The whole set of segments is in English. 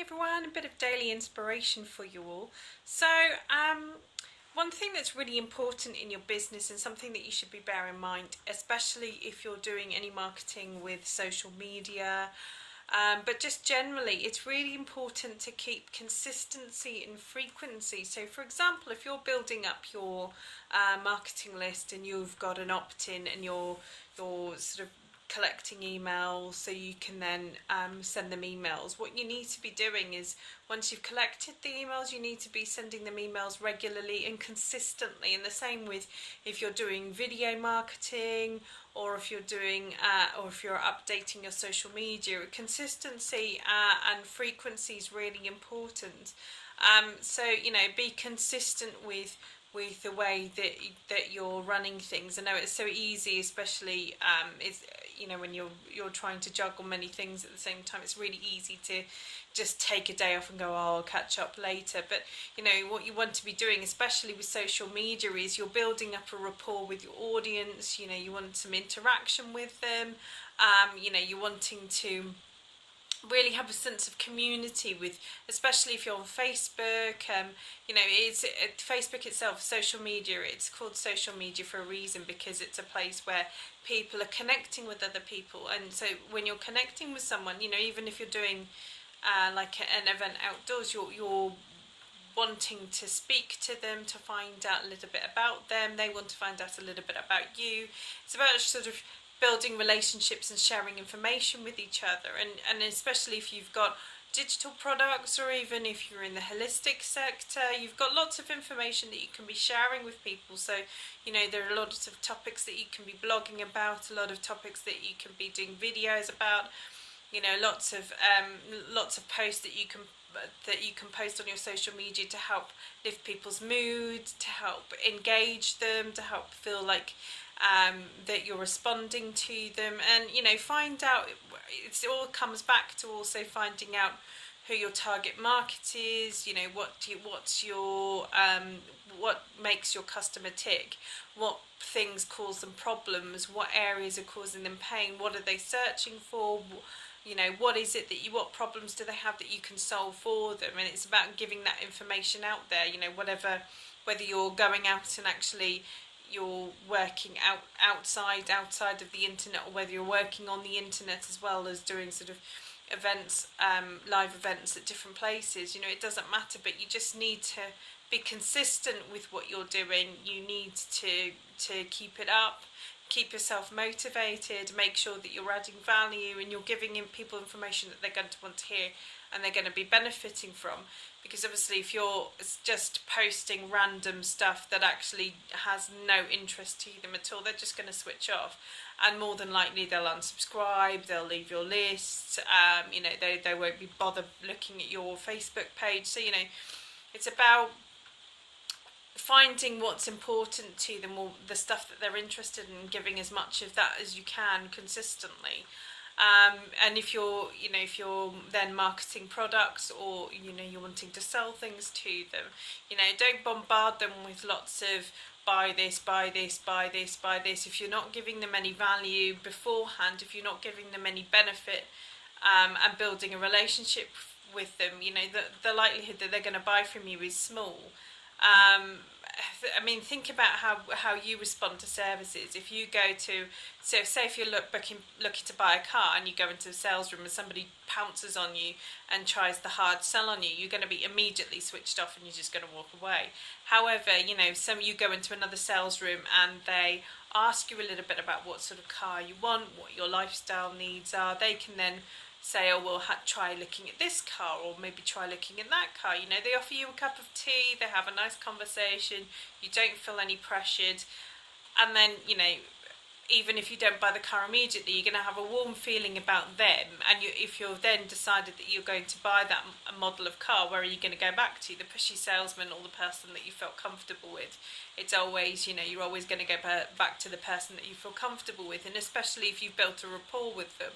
everyone, a bit of daily inspiration for you all. So, one thing that's really important in your business and something that you should be bearing in mind, especially if you're doing any marketing with social media, but just generally, it's really important to keep consistency and frequency. So, for example, if you're building up your marketing list and you've got an opt-in and you're sort of collecting emails so you can then send them emails. What you need to be doing is once you've collected the emails, you need to be sending them emails regularly and consistently. And the same with if you're doing video marketing or if you're doing or if you're updating your social media, consistency and frequency is really important. So be consistent with the way that you're running things. I know it's so easy, especially it's when you're trying to juggle many things at the same time. It's really easy to just take a day off and go, oh, I'll catch up later. But what you want to be doing, especially with social media, is you're building up a rapport with your audience. You want some interaction with them. You're wanting to really have a sense of community with, especially if you're on Facebook. It's Facebook itself, social media, it's called social media for a reason, because it's a place where people are connecting with other people. And so when you're connecting with someone, even if you're doing like an event outdoors, you're wanting to speak to them, to find out a little bit about them. They want to find out a little bit about you. It's about sort of building relationships and sharing information with each other, and especially if you've got digital products, or even if you're in the holistic sector, you've got lots of information that you can be sharing with people. So there are lots of topics that you can be blogging about, a lot of topics that you can be doing videos about, lots of posts that you can post on your social media to help lift people's mood, to help engage them, to help feel like that you're responding to them. And find out, it all comes back to also finding out who your target market is. What makes your customer tick, what things cause them problems, what areas are causing them pain, what are they searching for, what is it what problems do they have that you can solve for them. And it's about giving that information out there, whether you're going out and actually you're working outside of the internet, or whether you're working on the internet as well as doing sort of events, live events at different places. It doesn't matter, but you just need to be consistent with what you're doing. You need to keep it up, keep yourself motivated, make sure that you're adding value and you're giving people information that they're going to want to hear and they're going to be benefiting from. Because obviously if you're just posting random stuff that actually has no interest to them at all, they're just going to switch off, and more than likely they'll unsubscribe, they'll leave your list, they won't be bothered looking at your Facebook page. So it's about finding what's important to them, or the stuff that they're interested in, giving as much of that as you can consistently. And if you're then marketing products, or you're wanting to sell things to them, don't bombard them with lots of buy this, buy this, buy this, buy this. If you're not giving them any value beforehand, if you're not giving them any benefit, and building a relationship with them, the likelihood that they're going to buy from you is small. Think about how you respond to services. If you go to, so say if you're looking to buy a car and you go into a sales room and somebody pounces on you and tries the hard sell on you, you're going to be immediately switched off and you're just going to walk away. However, you go into another sales room and they ask you a little bit about what sort of car you want, what your lifestyle needs are. They can then say, oh, well, try looking at this car, or maybe try looking at that car. They offer you a cup of tea, they have a nice conversation, you don't feel any pressured. And then, even if you don't buy the car immediately, you're going to have a warm feeling about them. And if you've then decided that you're going to buy that model of car, where are you going to go back to? The pushy salesman or the person that you felt comfortable with? It's always, you're always going to go back to the person that you feel comfortable with, and especially if you've built a rapport with them.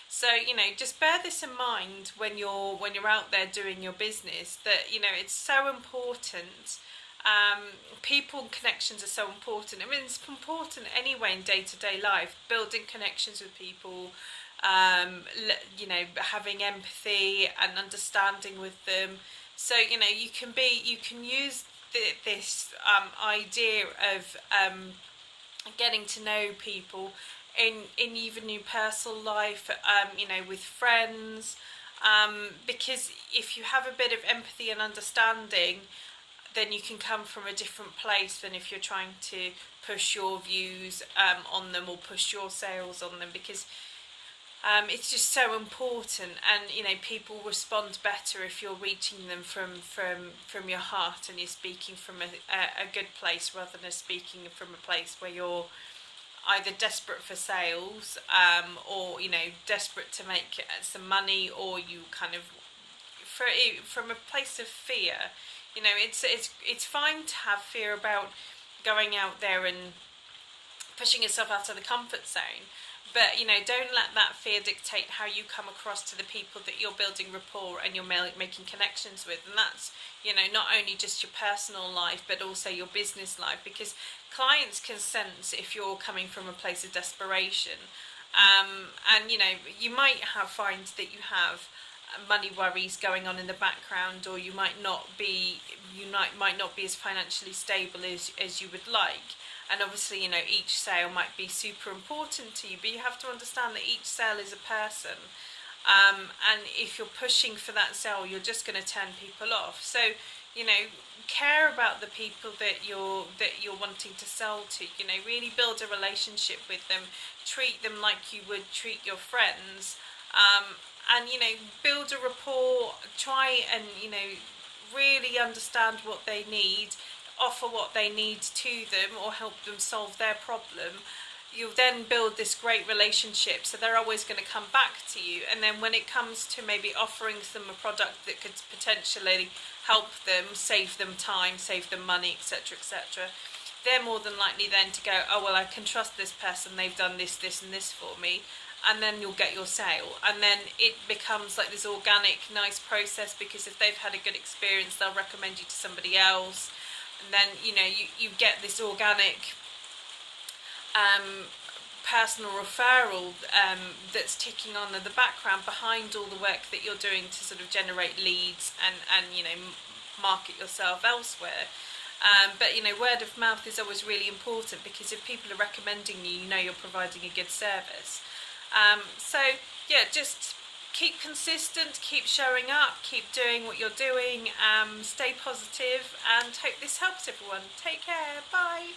So, just bear this in mind when you're out there doing your business, that, it's so important. People and connections are so important. It's important anyway in day-to-day life, building connections with people, you know, having empathy and understanding with them. So you know, you can use this idea of getting to know people in even your personal life, you know, with friends, because if you have a bit of empathy and understanding, then you can come from a different place than if you're trying to push your views on them, or push your sales on them, because it's just so important. And you know, people respond better if you're reaching them from your heart, and you're speaking from a good place, rather than speaking from a place where you're either desperate for sales, or you know, desperate to make some money, or you kind of from a place of fear. You know, it's fine to have fear about going out there and pushing yourself out of the comfort zone, but you know, don't let that fear dictate how you come across to the people that you're building rapport and you're making connections with. And that's, you know, not only just your personal life, but also your business life, because clients can sense if you're coming from a place of desperation. And you know, you might find that you have money worries going on in the background, or you might not be might not be as financially stable as you would like. And obviously, you know, each sale might be super important to you, but you have to understand that each sale is a person. And if you're pushing for that sale, you're just going to turn people off. So, you know, care about the people that you're wanting to sell to. You know, really build a relationship with them. Treat them like you would treat your friends. And you know, build a rapport. Try and, you know, really understand what they need, offer what they need to them, or help them solve their problem. You'll then build this great relationship, so they're always going to come back to you. And then when it comes to maybe offering them a product that could potentially help them, save them time, save them money, etc., etc., they're more than likely then to go, oh well, I can trust this person, they've done this, this and this for me. And then you'll get your sale, and then it becomes like this organic, nice process, because if they've had a good experience, they'll recommend you to somebody else. And then, you know, you get this organic personal referral that's ticking on in the background behind all the work that you're doing to sort of generate leads and you know, market yourself elsewhere. But you know, word of mouth is always really important, because if people are recommending you, you know you're providing a good service. So yeah, just keep consistent, keep showing up, keep doing what you're doing, stay positive, and hope this helps everyone. Take care, bye.